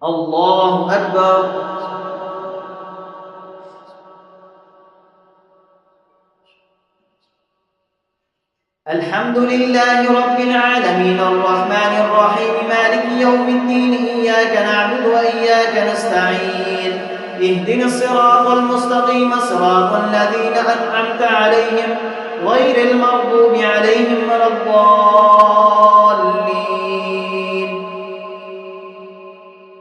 الله أكبر. الحمد لله رب العالمين الرحمن الرحيم مالك يوم الدين إياك نعبد وإياك نستعين اهدنا الصراط المستقيم صراط الذين أنعمت عليهم غير المغضوب عليهم ولا الضالين.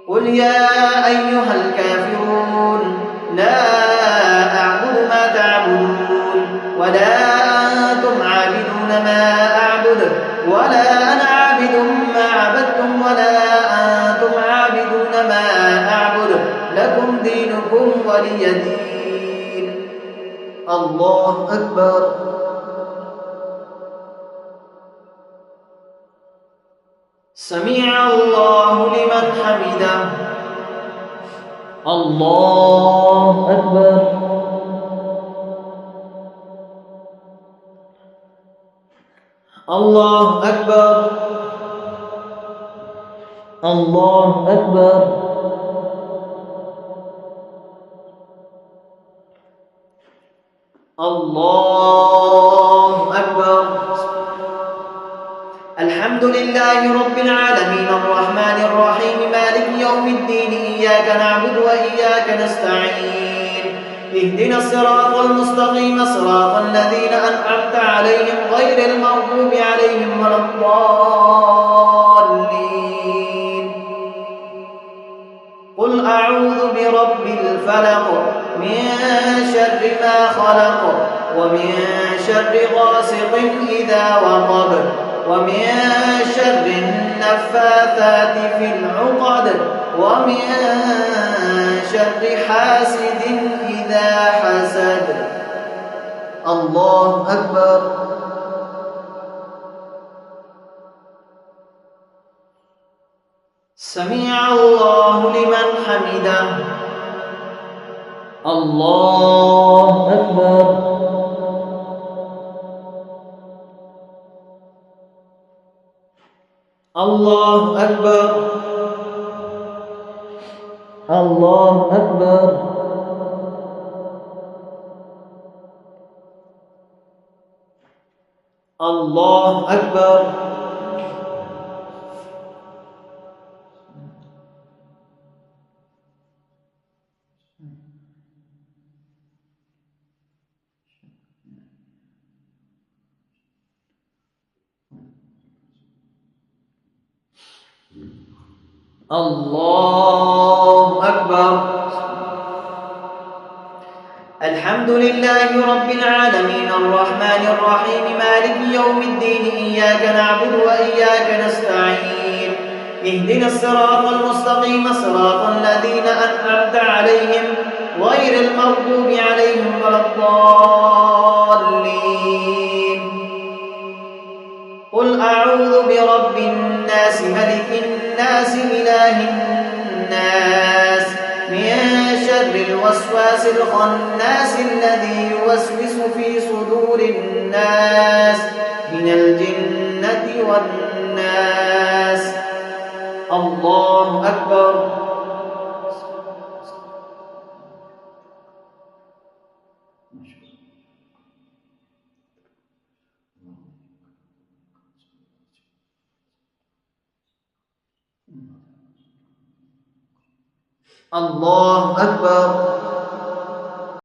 قل يا أيها الكافرون لا أعبد ما تعبدون ولا أنتم عابدون ما أعبد ولا أنا عابد ما عبدتم ولا أنتم عابدون ما أعبد لكم دينكم ولي دين. الله أكبر. سمع الله لمن حمده. الله أكبر. الله أكبر. الله أكبر. الله أكبر. الحمد لله رب العالمين الرحمن الرحيم مالك يوم الدين إياك نعبد وإياك نستعين اهدنا الصراط المستقيم صراط الذين أنعمت عليهم غير المغضوب عليهم ولا الضالين. قل أعوذ برب الفلق من شر ما خلق ومن شر غاسق إذا وقب ومن شر النفاثات في العقد ومن شر حاسد إذا حسد. الله أكبر. سمع الله لمن حمده. الله أكبر. الله أكبر. الله أكبر. الله أكبر. الله أكبر. الحمد لله رب العالمين الرحمن الرحيم مالك يوم الدين إياك نعبد وإياك نستعين اهدنا الصراط المستقيم صراط الذين أنعمت عليهم غير المغضوب عليهم ولا الضالين. قل أعوذ برب الناس ملك الناس إله الناس من شر الوسواس الخناس الذي يوسوس في صدور الناس من الجنة والناس. الله أكبر. الله أكبر.